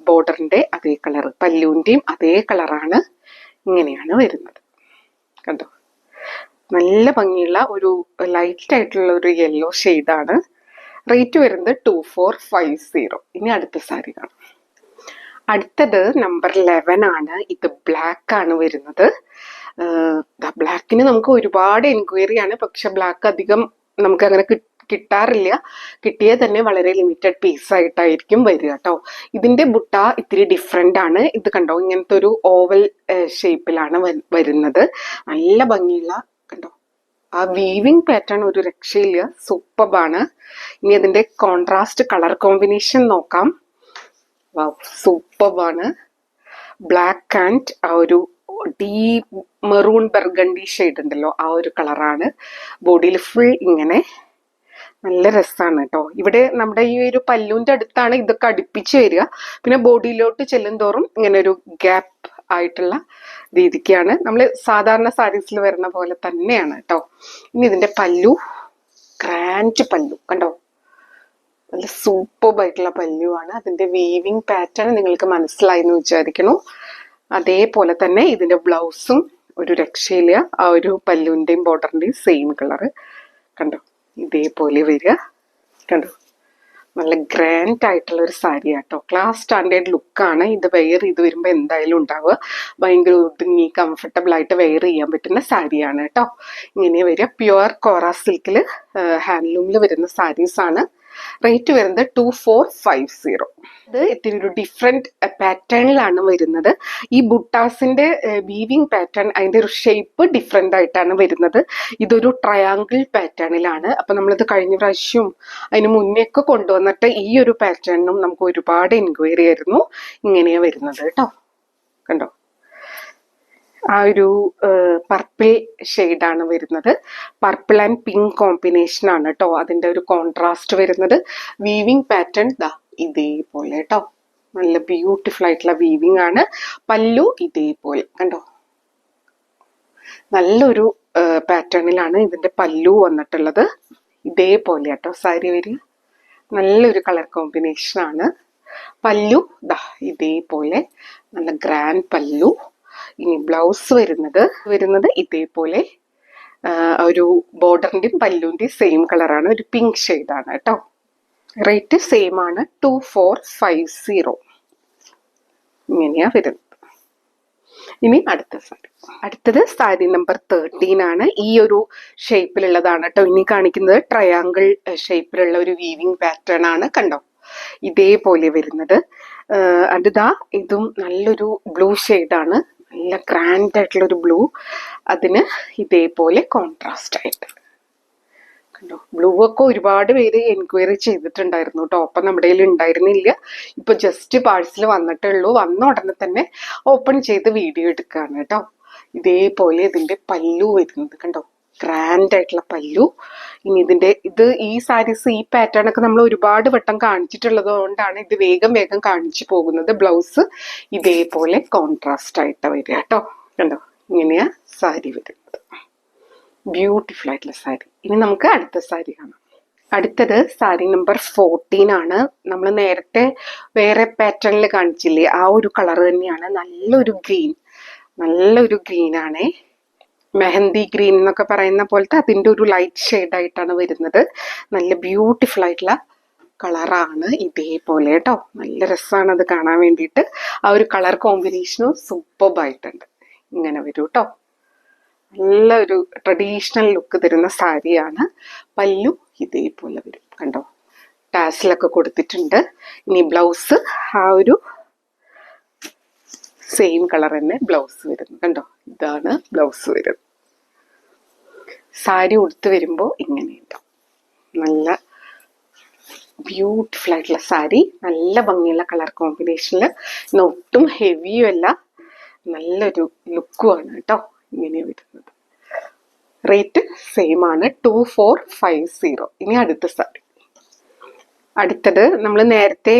ബോർഡറിന്റെ അതേ കളർ, പല്ലുവിന്റെയും അതേ കളറാണ്. ഇങ്ങനെയാണ് വരുന്നത്. കണ്ടോ, നല്ല ഭംഗിയുള്ള ഒരു ലൈറ്റ് ആയിട്ടുള്ള ഒരു യെല്ലോ ഷെയ്ഡാണ്. റേറ്റ് വരുന്നത് 2450. ഇനി അടുത്ത സാരി കാണാം. അടുത്തത് നമ്പർ 11 ആണ്. ഇത് ബ്ലാക്ക് ആണ് വരുന്നത്. ബ്ലാക്കിന് നമുക്ക് ഒരുപാട് എൻക്വയറി ആണ്, പക്ഷെ ബ്ലാക്ക് അധികം നമുക്ക് അങ്ങനെ കിട്ടാറില്ല. കിട്ടിയാൽ തന്നെ വളരെ ലിമിറ്റഡ് പീസ് ആയിട്ടായിരിക്കും വരിക കേട്ടോ. ഇതിന്റെ ബുട്ട ഇത്തിരി ഡിഫറെന്റ് ആണ്. ഇത് കണ്ടോ, ഇങ്ങനത്തെ ഒരു ഓവൽ ഷേപ്പിലാണ് വരുന്നത്. നല്ല ഭംഗിയുള്ള കണ്ടോ ആ വീവിങ് പാറ്റേൺ ഒരു രക്ഷയില്ല, സൂപ്പറാണ്. ഇനി അതിന്റെ കോൺട്രാസ്റ്റ് കളർ കോമ്പിനേഷൻ നോക്കാം. സൂപ്പറാണ്. ബ്ലാക്ക് ആൻഡ് ആ ഒരു ഡീപ്പ് മെറൂൺ ബർഗണ്ടി ഷെയ്ഡ് ഉണ്ടല്ലോ, ആ ഒരു കളറാണ്. ബോഡിയിൽ ഫുൾ ഇങ്ങനെ നല്ല രസമാണ് കേട്ടോ. ഇവിടെ നമ്മുടെ ഈ ഒരു പല്ലുവിന്റെ അടുത്താണ് ഇതൊക്കെ അടുപ്പിച്ച് വരിക. പിന്നെ ബോഡിയിലോട്ട് ചെല്ലുന്തോറും ഇങ്ങനെ ഒരു ഗ്യാപ്പ് ആയിട്ടുള്ള രീതിക്കാണ്. നമ്മൾ സാധാരണ സാരീസിൽ വരുന്ന പോലെ തന്നെയാണ് കേട്ടോ. ഇനി ഇതിന്റെ പല്ലു, ഗ്രാൻഡ് പല്ലു കണ്ടോ, നല്ല സൂപ്പറായിട്ടുള്ള പല്ലുവാണ്. അതിന്റെ വീവിങ് പാറ്റേൺ നിങ്ങൾക്ക് മനസ്സിലായി എന്ന് വിചാരിക്കുന്നു. അതേപോലെ തന്നെ ഇതിന്റെ ബ്ലൗസും ഒരു രക്ഷയില്ല. ആ ഒരു പല്ലുവിന്റെയും ബോർഡറിന്റെയും സെയിം കളറ് കണ്ടോ, ഇതേപോലെ വരിക കണ്ടോ. നല്ല ഗ്രാൻഡ് ആയിട്ടുള്ള ഒരു സാരി ആട്ടോ. ക്ലാസ് സ്റ്റാൻഡേർഡ് ലുക്കാണ്. ഇത് വെയർ ചെയ്ത് വരുമ്പോൾ എന്തായാലും ഉണ്ടാവുക. ഭയങ്കര ഒതുങ്ങി കംഫർട്ടബിൾ ആയിട്ട് വെയർ ചെയ്യാൻ പറ്റുന്ന സാരിയാണ് കേട്ടോ. ഇങ്ങനെ വരിക. പ്യുവർ കോറ സിൽക്കിൽ ഹാൻഡ്ലൂമിൽ വരുന്ന സാരീസ് ആണ്. റേറ്റ് വരുന്നത് 2450. ഇത് ഇത്തിരി ഒരു ഡിഫറെന്റ് പാറ്റേണിലാണ് വരുന്നത്. ഈ ബുട്ടാസിന്റെ വീവിങ് പാറ്റേൺ, അതിന്റെ ഒരു ഷേപ്പ് ഡിഫറെന്റ് ആയിട്ടാണ് വരുന്നത്. ഇതൊരു ട്രയാങ്കിൾ പാറ്റേണിലാണ്. അപ്പൊ നമ്മളിത് കഴിഞ്ഞ പ്രാവശ്യവും അതിന് മുന്നേ ഒക്കെ കൊണ്ടുവന്നിട്ട് ഈ ഒരു പാറ്റേണിനും നമുക്ക് ഒരുപാട് എൻക്വയറി ആയിരുന്നു. ഇങ്ങനെയാ വരുന്നത് കേട്ടോ. കണ്ടോ, ആ ഒരു പർപ്പിൾ ഷെയ്ഡാണ് വരുന്നത്. പർപ്പിൾ ആൻഡ് പിങ്ക് കോമ്പിനേഷൻ ആണ് കേട്ടോ അതിന്റെ ഒരു കോൺട്രാസ്റ്റ് വരുന്നത്. വീവിങ് പാറ്റേൺ ദാ ഇതേപോലെ കേട്ടോ, നല്ല ബ്യൂട്ടിഫുൾ ആയിട്ടുള്ള വീവിങ് ആണ്. പല്ലു ഇതേപോലെ കണ്ടോ, നല്ലൊരു പാറ്റേണിലാണ് ഇതിന്റെ പല്ലു വന്നിട്ടുള്ളത്. ഇതേപോലെ കേട്ടോ സാരി വരിക. നല്ലൊരു കളർ കോമ്പിനേഷൻ ആണ്. പല്ലു ദാ ഇതേപോലെ നല്ല ഗ്രാൻഡ് പല്ലു. ഇനി ബ്ലൗസ് വരുന്നത് ഇതേപോലെ ഒരു ബോർഡറിന്റെയും പല്ലുവിന്റെയും സെയിം കളറാണ്, ഒരു പിങ്ക് ഷെയ്ഡാണ് കേട്ടോ. റേറ്റ് സെയിം ആണ്, 2450. ഇങ്ങനെയാ വരുന്നത്. ഇനി അടുത്തത് സാരി നമ്പർ 13 ആണ്. ഈ ഒരു ഷേപ്പിലുള്ളതാണ് കേട്ടോ ഇനി കാണിക്കുന്നത്. ട്രയാങ്കിൾ ഷേപ്പിലുള്ള ഒരു വീവിങ് പാറ്റേൺ ആണ് കണ്ടോ, ഇതേപോലെ വരുന്നത്. അടുത്താ ഇതും നല്ലൊരു ബ്ലൂ ഷെയ്ഡാണ്, നല്ല ഗ്രാൻഡ് ആയിട്ടുള്ള ഒരു ബ്ലൂ. അതിന് ഇതേപോലെ കോൺട്രാസ്റ്റ് ആയിട്ട് കണ്ടോ. ബ്ലൂ ഒക്കെ ഒരുപാട് പേര് എൻക്വയറി ചെയ്തിട്ടുണ്ടായിരുന്നു കേട്ടോ. അപ്പം നമ്മുടെ കയ്യിൽ ഉണ്ടായിരുന്നില്ല. ഇപ്പൊ ജസ്റ്റ് പാഴ്സൽ വന്നിട്ടേ ഉള്ളൂ. വന്ന ഉടനെ തന്നെ ഓപ്പൺ ചെയ്ത് വീഡിയോ എടുക്കുകയാണ് കേട്ടോ. ഇതേപോലെ ഇതിന്റെ പല്ലു വരുന്നത് കണ്ടോ, ഗ്രാൻഡ് ആയിട്ടുള്ള പല്ലു. ഇനി ഈ സാരീസ് ഈ പാറ്റേൺ ഒക്കെ നമ്മൾ ഒരുപാട് വട്ടം കാണിച്ചിട്ടുള്ളത് കൊണ്ടാണ് ഇത് വേഗം കാണിച്ചു പോകുന്നത്. ബ്ലൗസ് ഇതേപോലെ കോൺട്രാസ്റ്റ് ആയിട്ട് വരിക കേട്ടോ. കണ്ടോ, ഇങ്ങനെയാ സാരി വരുന്നത്. ബ്യൂട്ടിഫുൾ ആയിട്ടുള്ള സാരി. ഇനി നമുക്ക് അടുത്ത സാരി കാണാം. അടുത്തത് സാരി നമ്പർ 14 ആണ്. നമ്മൾ നേരത്തെ വേറെ പാറ്റേണിൽ കാണിച്ചില്ലേ, ആ ഒരു കളർ തന്നെയാണ്. നല്ലൊരു ഗ്രീൻ ആണേ. മെഹന്തി ഗ്രീൻ എന്നൊക്കെ പറയുന്ന പോലത്തെ അതിന്റെ ഒരു ലൈറ്റ് ഷെയ്ഡ് ആയിട്ടാണ് വരുന്നത്. നല്ല ബ്യൂട്ടിഫുൾ ആയിട്ടുള്ള കളറാണ് ഇതേപോലെ കേട്ടോ. നല്ല രസമാണ് അത് കാണാൻ വേണ്ടിയിട്ട്. ആ ഒരു കളർ കോമ്പിനേഷനും സൂപ്പർബായിട്ടുണ്ട്. ഇങ്ങനെ വരും കേട്ടോ. നല്ലൊരു ട്രഡീഷണൽ ലുക്ക് തരുന്ന സാരിയാണ്. പല്ലു ഇതേപോലെ വരും കണ്ടോ, ടാസിലൊക്കെ കൊടുത്തിട്ടുണ്ട്. ഇനി ബ്ലൗസ് ആ ഒരു സെയിം കളർ തന്നെ ബ്ലൗസ് വരുന്നു കണ്ടോ. ഇതാണ് ബ്ലൗസ് വരുന്നത്. സാരി ഉടുത്ത് വരുമ്പോൾ ഇങ്ങനെയുണ്ടാവും. നല്ല ബ്യൂട്ടിഫുൾ ആയിട്ടുള്ള സാരി, നല്ല ഭംഗിയുള്ള കളർ കോമ്പിനേഷനിൽ, ഒട്ടും ഹെവിയും അല്ല, നല്ലൊരു ലുക്കുമാണ് കേട്ടോ. ഇങ്ങനെ വരുന്നത്. റേറ്റ് സെയിം ആണ്, 2450. ഇനി അടുത്ത സാരി. അടുത്തത് നമ്മൾ നേരത്തെ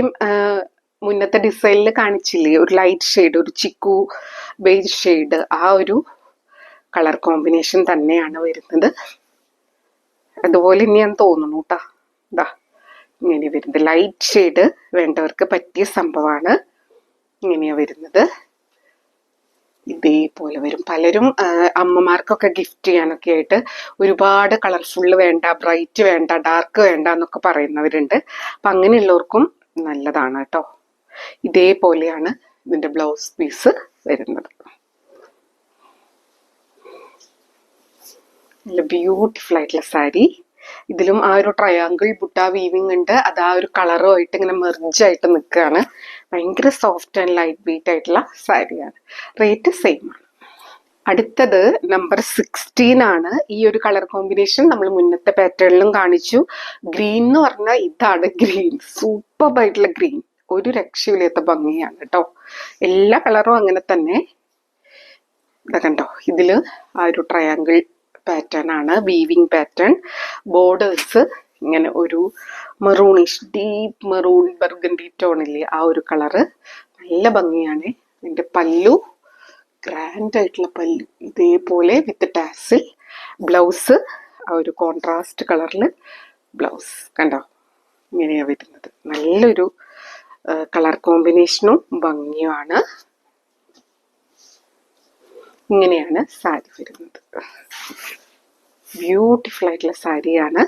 മുന്നത്തെ ഡിസൈനിൽ കാണിച്ചില്ലേ, ഒരു ലൈറ്റ് ഷെയ്ഡ്, ഒരു ചിക്കു ബേജ് ഷെയ്ഡ്, ആ ഒരു കളർ കോമ്പിനേഷൻ തന്നെയാണ് വരുന്നത്. അതുപോലെ ഇനിയാന്ന് തോന്നുന്നു കേട്ടോ. ഇതാ ഇങ്ങനെ വരുന്നത്. ലൈറ്റ് ഷെയ്ഡ് വേണ്ടവർക്ക് പറ്റിയ സംഭവമാണ്. ഇങ്ങനെയാ വരുന്നത്. ഇതേപോലെ വരും. പലരും അമ്മമാർക്കൊക്കെ ഗിഫ്റ്റ് ചെയ്യാനൊക്കെ ആയിട്ട് ഒരുപാട് കളർഫുള്ള് വേണ്ട, ബ്രൈറ്റ് വേണ്ട, ഡാർക്ക് വേണ്ട എന്നൊക്കെ പറയുന്നവരുണ്ട്. അപ്പം അങ്ങനെയുള്ളവർക്കും നല്ലതാണ് കേട്ടോ. ഇതേപോലെയാണ് ഇതിന്റെ ബ്ലൗസ് പീസ് വരുന്നത്. നല്ല ബ്യൂട്ടിഫുൾ ആയിട്ടുള്ള സാരി. ഇതിലും ആ ഒരു ട്രയാങ്കിൾ ബുട്ട വീവിങ് ഉണ്ട്. അത് ആ ഒരു കളറുമായിട്ട് ഇങ്ങനെ മെർജായിട്ട് നിൽക്കുകയാണ്. ഭയങ്കര സോഫ്റ്റ് ആൻഡ് ലൈറ്റ് വെയിറ്റ് ആയിട്ടുള്ള സാരിയാണ്. റേറ്റ് സെയിം ആണ്. അടുത്തത് നമ്പർ 16 ആണ്. ഈ ഒരു കളർ കോമ്പിനേഷൻ നമ്മൾ മുന്നത്തെ പാറ്റേണിലും കാണിച്ചു. ഗ്രീൻ എന്ന് പറഞ്ഞാൽ ഇതാണ് ഗ്രീൻ, സൂപ്പറായിട്ടുള്ള ഗ്രീൻ, ഒരു രക്ഷയില്ലാത്ത ഭംഗിയാണ് കേട്ടോ. എല്ലാ കളറും അങ്ങനെ തന്നെ. ഇതാ കണ്ടോ, ഇതില് ആ ഒരു ട്രയാങ്കിൾ പാറ്റേൺ ആണ്, വീവിങ് പാറ്റേൺ. ബോർഡേഴ്സ് ഇങ്ങനെ ഒരു മെറൂണിഷ്, ഡീപ്പ് മെറൂൺ ബർഗണ്ടി ടോണില്ലേ, ആ ഒരു കളറ് നല്ല ഭംഗിയാണ്. ഇതിന്റെ പല്ലു ഗ്രാൻഡ് ആയിട്ടുള്ള പല്ലു, ഇതേപോലെ വിത്ത് ടാസിൽ. ബ്ലൗസ് ആ ഒരു കോൺട്രാസ്റ്റ് കളറില് ബ്ലൗസ്, കണ്ടോ ഇങ്ങനെയാ വരുന്നത്. നല്ലൊരു കളർ കോമ്പിനേഷനും ഭംഗിയുമാണ്. ഇങ്ങനെയാണ് സാരി വരുന്നത്. ബ്യൂട്ടിഫുൾ ആയിട്ടുള്ള സാരിയാണ്.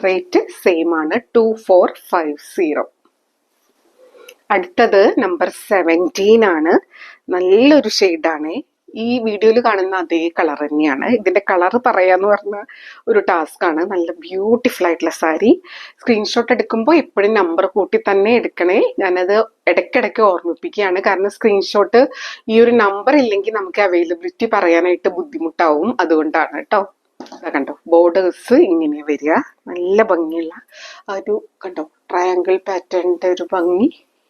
റേറ്റ് സെയിം ആണ്, 2450. അടുത്തത് നമ്പർ 17 ആണ്. നല്ലൊരു ഷെയ്ഡാണ്. ഈ വീഡിയോയിൽ കാണുന്ന അതേ കളർ തന്നെയാണ്. ഇതിന്റെ കളർ പറയാന്ന് പറഞ്ഞ ഒരു ടാസ്ക് ആണ്. നല്ല ബ്യൂട്ടിഫുൾ ആയിട്ടുള്ള സാരി. സ്ക്രീൻഷോട്ട് എടുക്കുമ്പോൾ എപ്പോഴും നമ്പർ കൂട്ടി തന്നെ എടുക്കണേ. ഞാനത് ഇടയ്ക്കിടയ്ക്ക് ഓർമ്മിപ്പിക്കുകയാണ്. കാരണം സ്ക്രീൻഷോട്ട് ഈ ഒരു നമ്പർ ഇല്ലെങ്കിൽ നമുക്ക് അവൈലബിലിറ്റി പറയാനായിട്ട് ബുദ്ധിമുട്ടാവും. അതുകൊണ്ടാണ് കേട്ടോ. കണ്ടോ, ബോർഡേഴ്സ് ഇങ്ങനെ വരിക, നല്ല ഭംഗിയുള്ള ആ ഒരു കണ്ടോ ട്രയാങ്കിൾ പാറ്റേണിന്റെ ഒരു ഭംഗി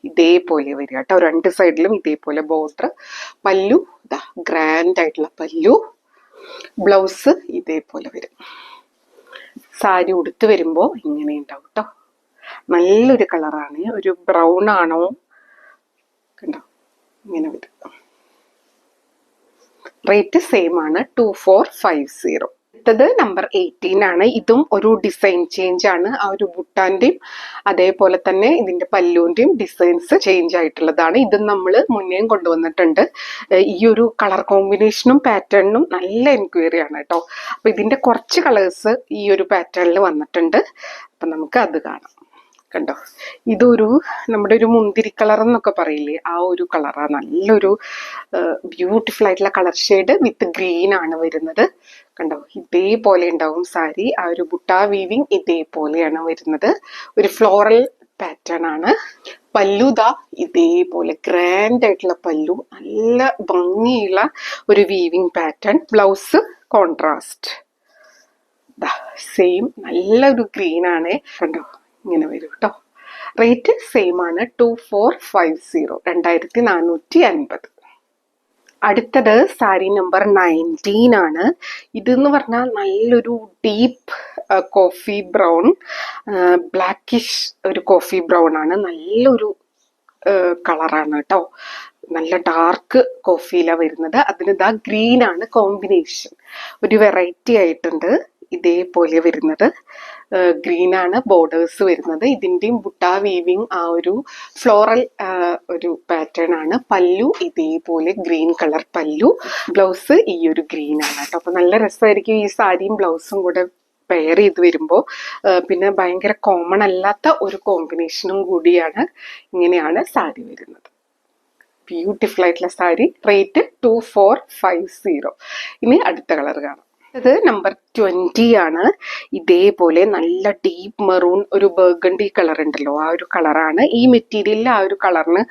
ഇതേപോലെ വരിക കേട്ടോ. രണ്ട് സൈഡിലും ഇതേപോലെ ബോർഡർ. പല്ലു ഇതാ ഗ്രാൻഡ് ആയിട്ടുള്ള പല്ലു. ബ്ലൗസ് ഇതേപോലെ വരും. സാരി ഉടുത്ത് വരുമ്പോ ഇങ്ങനെ ഉണ്ടാവും കേട്ടോ. നല്ലൊരു കളറാണ്. ഒരു ബ്രൗൺ ആണോ കണ്ടോ, ഇങ്ങനെ വരും. റേറ്റ് സെയിം ആണ്, 2450. അടുത്തത് നമ്പർ 18 ആണ്. ഇതും ഒരു ഡിസൈൻ ചേഞ്ച് ആണ്. ആ ഒരു ബുട്ടാന്റെയും അതേപോലെ തന്നെ ഇതിന്റെ പല്ലുവിന്റെയും ഡിസൈൻസ് ചേഞ്ച് ആയിട്ടുള്ളതാണ്. ഇത് നമ്മൾ മുന്നേയും കൊണ്ടുവന്നിട്ടുണ്ട്. ഈ ഒരു കളർ കോമ്പിനേഷനും പാറ്റേണിനും നല്ല എൻക്വയറി ആണ് കേട്ടോ. അപ്പൊ ഇതിന്റെ കുറച്ച് കളേഴ്സ് ഈ ഒരു പാറ്റേണിൽ വന്നിട്ടുണ്ട്. അപ്പൊ നമുക്ക് അത് കാണാം. കണ്ടോ, ഇതൊരു നമ്മുടെ ഒരു മുന്തിരി കളർ എന്നൊക്കെ പറയില്ലേ, ആ ഒരു കളറാണ്. നല്ലൊരു ബ്യൂട്ടിഫുൾ ആയിട്ടുള്ള കളർ ഷെയ്ഡ് വിത്ത് ഗ്രീൻ ആണ് വരുന്നത്. കണ്ടോ, ഇതേപോലെ ഉണ്ടാവും സാരി. ആ ഒരു ബുട്ടാ വീവിങ് ഇതേപോലെയാണ് വരുന്നത്. ഒരു ഫ്ലോറൽ പാറ്റേൺ ആണ്. പല്ലു ദാ ഇതേപോലെ ഗ്രാൻഡ് ആയിട്ടുള്ള പല്ലു, നല്ല ഭംഗിയുള്ള ഒരു weaving pattern. Blouse contrast same, നല്ലൊരു ഗ്രീൻ ആണ്. കണ്ടോ ഇങ്ങനെ വരും കേട്ടോ. റേറ്റ് സെയിം ആണ്, 2450, 2450. അടുത്തത് സാരി നമ്പർ 19 ആണ്. ഇതെന്ന് പറഞ്ഞാൽ നല്ലൊരു ഡീപ്പ് കോഫി ബ്രൗൺ, ബ്ലാക്കിഷ് ഒരു കോഫി ബ്രൗൺ ആണ്. നല്ലൊരു കളറാണ് കേട്ടോ. നല്ല ഡാർക്ക് കോഫിയിലാണ് വരുന്നത്. അതിന് ഇതാ ഗ്രീൻ ആണ് കോമ്പിനേഷൻ. ഒരു വെറൈറ്റി ആയിട്ടുണ്ട്. ഇതേപോലെ വരുന്നത് ഗ്രീൻ ആണ് ബോർഡേഴ്സ് വരുന്നത്. ഇതിന്റെയും ബുട്ടാ വീവിങ് ആ ഒരു ഫ്ലോറൽ ഒരു പാറ്റേൺ ആണ്. പല്ലു ഇതേപോലെ ഗ്രീൻ കളർ പല്ലു. ബ്ലൗസ് ഈ ഒരു ഗ്രീൻ ആണ് കേട്ടോ. അപ്പൊ നല്ല രസമായിരിക്കും ഈ സാരിയും ബ്ലൗസും കൂടെ പെയർ ചെയ്ത് വരുമ്പോൾ. പിന്നെ ഭയങ്കര കോമൺ അല്ലാത്ത ഒരു കോമ്പിനേഷനും കൂടിയാണ്. ഇങ്ങനെയാണ് സാരി വരുന്നത്. ബ്യൂട്ടിഫുൾ ആയിട്ടുള്ള സാരി. റേറ്റ് 2450. ഇനി അടുത്ത കളർ കാണാം. ഇത് നമ്പർ 20 ആണ്. ഇതേപോലെ നല്ല ഡീപ്പ് മെറൂൺ ഒരു ബർഗണ്ടി കളർ ഉണ്ടല്ലോ, ആ ഒരു കളറാണ്. ഈ മെറ്റീരിയലിൽ ആ ഒരു കളറിന്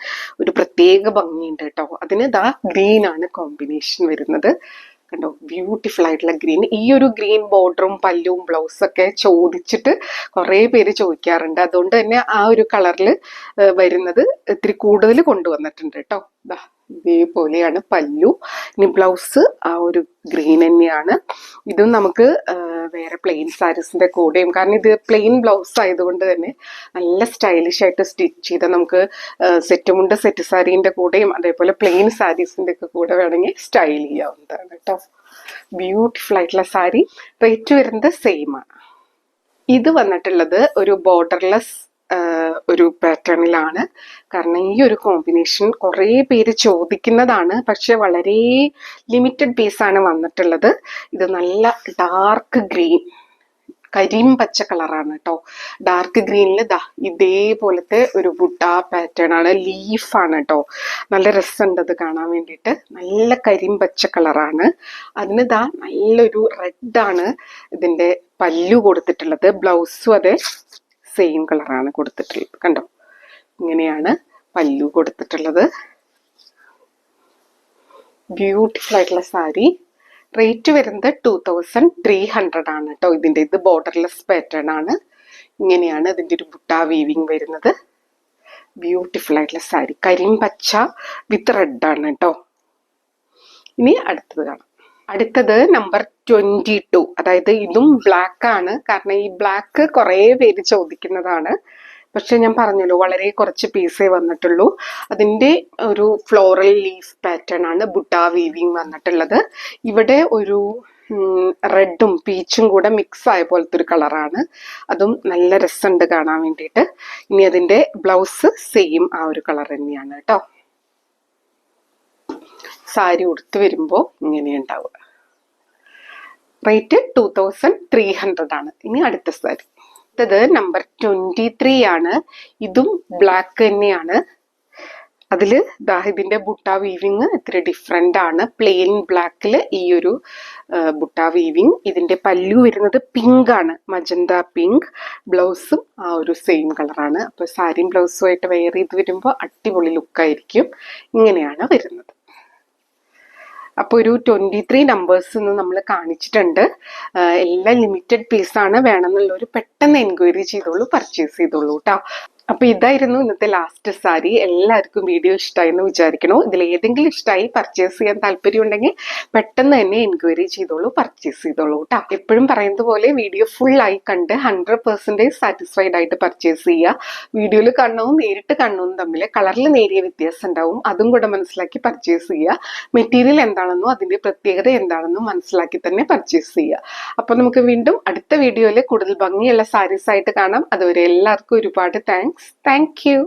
ഒരു പ്രത്യേക ഭംഗിയുണ്ട് കേട്ടോ. അതിന് ഇതാ ഗ്രീൻ ആണ് കോമ്പിനേഷൻ വരുന്നത്. കണ്ടോ, ബ്യൂട്ടിഫുൾ ആയിട്ടുള്ള ഗ്രീൻ. ഈ ഒരു ഗ്രീൻ ബോർഡറും പല്ലും ബ്ലൗസൊക്കെ ചോദിച്ചിട്ട് കുറെ പേര് ചോദിക്കാറുണ്ട്. അതുകൊണ്ട് തന്നെ ആ ഒരു കളറിൽ വരുന്നത് ഇത്തിരി കൂടുതൽ കൊണ്ടുവന്നിട്ടുണ്ട് കേട്ടോ. ഇതേപോലെയാണ് പല്ലു. ഇനി ബ്ലൗസ് ആ ഒരു ഗ്രീൻ തന്നെയാണ്. ഇതും നമുക്ക് വേറെ പ്ലെയിൻ സാരീസിന്റെ കൂടെയും, കാരണം ഇത് പ്ലെയിൻ ബ്ലൗസ് ആയതുകൊണ്ട് തന്നെ നല്ല സ്റ്റൈലിഷ് ആയിട്ട് സ്റ്റിച്ച് ചെയ്ത നമുക്ക് സെറ്റ് മുണ്ട് സെറ്റ് സാരീന്റെ കൂടെയും അതേപോലെ പ്ലെയിൻ സാരീസിന്റെ ഒക്കെ കൂടെ വേണമെങ്കിൽ സ്റ്റൈൽ ചെയ്യാവുന്നതാണ് കേട്ടോ. ബ്യൂട്ടിഫുൾ ആയിട്ടുള്ള സാരി. റേറ്റ് വരുന്നത് സെയിം ആണ്. ഇത് വന്നിട്ടുള്ളത് ഒരു ബോർഡർലെസ് ഒരു പാറ്റേണിലാണ്. കാരണം ഈ ഒരു കോമ്പിനേഷൻ കുറേ പേര് ചോദിക്കുന്നതാണ്. പക്ഷെ വളരെ ലിമിറ്റഡ് പീസാണ് വന്നിട്ടുള്ളത്. ഇത് നല്ല ഡാർക്ക് ഗ്രീൻ, കരിം പച്ച കളറാണ് കേട്ടോ. ഡാർക്ക് ഗ്രീനിൽ ദാ ഇതേപോലത്തെ ഒരു ബുട്ടാ പാറ്റേൺ ആണ്. ലീഫാണ് കേട്ടോ. നല്ല രസമുണ്ട് അത് കാണാൻ വേണ്ടിയിട്ട്. നല്ല കരിം പച്ച കളറാണ്. അതിന് ദാ നല്ലൊരു റെഡാണ് ഇതിന്റെ പല്ലു കൊടുത്തിട്ടുള്ളത്. ബ്ലൗസും അതെ സെയിം കളറാണ് കൊടുത്തിട്ടുള്ളത്. കണ്ടോ, ഇങ്ങനെയാണ് പല്ലു കൊടുത്തിട്ടുള്ളത്. ബ്യൂട്ടിഫുൾ ആയിട്ടുള്ള സാരി. റേറ്റ് വരുന്നത് 2300 ആണ് കേട്ടോ. ഇത് ബോർഡർലെസ് പാറ്റേൺ ആണ്. ഇങ്ങനെയാണ് ഇതിന്റെ ഒരു ബുട്ട വീവിങ് വരുന്നത്. ബ്യൂട്ടിഫുൾ ആയിട്ടുള്ള സാരി, കരിമ്പച്ച വിത്ത് റെഡ് ആണ് കേട്ടോ. ഇനി അടുത്തത് കാണാം. അടുത്തത് നമ്പർ 22. അതായത് ഇതും ബ്ലാക്ക് ആണ്. കാരണം ഈ ബ്ലാക്ക് കുറേ പേര് ചോദിക്കുന്നതാണ്. പക്ഷെ ഞാൻ പറഞ്ഞല്ലോ, വളരെ കുറച്ച് പീസേ വന്നിട്ടുള്ളൂ. അതിന്റെ ഒരു ഫ്ലോറൽ ലീഫ് പാറ്റേൺ ആണ് ബുട്ട വീവിങ് വന്നിട്ടുള്ളത്. ഇവിടെ ഒരു റെഡും പീച്ചും കൂടെ മിക്സ് ആയ പോലത്തെ ഒരു കളറാണ്. അതും നല്ല രസമുണ്ട് കാണാൻ വേണ്ടിയിട്ട്. ഇനി അതിന്റെ ബ്ലൗസ് സെയിം ആ ഒരു കളർ തന്നെയാണ് കേട്ടോ. സാരി ഉടുത്ത് വരുമ്പോൾ ഇങ്ങനെയുണ്ടാവുക. റേറ്റ് 2300 ആണ്. ഇനി അടുത്ത സാരി. അടുത്തത് നമ്പർ 23 ആണ്. ഇതും ബ്ലാക്ക് തന്നെയാണ്. അതില് ഇതിന്റെ ബുട്ട വീവിങ് ഇത്തിരി ഡിഫറെന്റ് ആണ്. പ്ലെയിൻ ബ്ലാക്കില് ഈ ഒരു ബുട്ട വീവിങ്. ഇതിന്റെ പല്ലു വരുന്നത് പിങ്ക് ആണ്, മജന്ത പിങ്ക്. ബ്ലൗസും ആ ഒരു സെയിം കളറാണ്. അപ്പൊ സാരിയും ബ്ലൗസും ആയിട്ട് വെയർ ചെയ്ത് വരുമ്പോൾ അടിപൊളി ലുക്കായിരിക്കും. ഇങ്ങനെയാണ് വരുന്നത്. അപ്പോൾ ഒരു 23 നമ്പേഴ്സ് നമ്മൾ കാണിച്ചിട്ടുണ്ട്. എല്ലാം ലിമിറ്റഡ് പീസാണ്. വേണമെന്നുള്ളവർ പെട്ടെന്ന് എൻക്വയറി ചെയ്തോളൂ, പർച്ചേസ് ചെയ്തോളൂ കേട്ടോ. അപ്പൊ ഇതായിരുന്നു ഇന്നത്തെ ലാസ്റ്റ് സാരി. എല്ലാവർക്കും വീഡിയോ ഇഷ്ടമായി എന്ന് വിചാരിക്കണോ. ഇതിൽ ഏതെങ്കിലും ഇഷ്ടമായി, പർച്ചേസ് ചെയ്യാൻ താല്പര്യം ഉണ്ടെങ്കിൽ പെട്ടെന്ന് തന്നെ എൻക്വയറി ചെയ്തോളൂ, പർച്ചേസ് ചെയ്തോളൂ കേട്ടോ. എപ്പോഴും പറയുന്നത് പോലെ വീഡിയോ ഫുൾ ആയി കണ്ട് 100% സാറ്റിസ്ഫൈഡ് ആയിട്ട് പർച്ചേസ് ചെയ്യുക. വീഡിയോയിൽ കാണുന്നതും നേരിട്ട് കാണുന്നതും തമ്മിൽ കളറിൽ നേരിയ വ്യത്യാസം ഉണ്ടാവും. അതും കൂടെ മനസ്സിലാക്കി പർച്ചേസ് ചെയ്യുക. മെറ്റീരിയൽ എന്താണെന്നോ അതിന്റെ പ്രത്യേകത എന്താണെന്നോ മനസ്സിലാക്കി തന്നെ പർച്ചേസ് ചെയ്യുക. അപ്പൊ നമുക്ക് വീണ്ടും അടുത്ത വീഡിയോയിൽ കൂടുതൽ ഭംഗിയുള്ള സാരീസ് ആയിട്ട് കാണാം. അതുവരെ എല്ലാവർക്കും ഒരുപാട് താങ്ക്സ്. Thank you.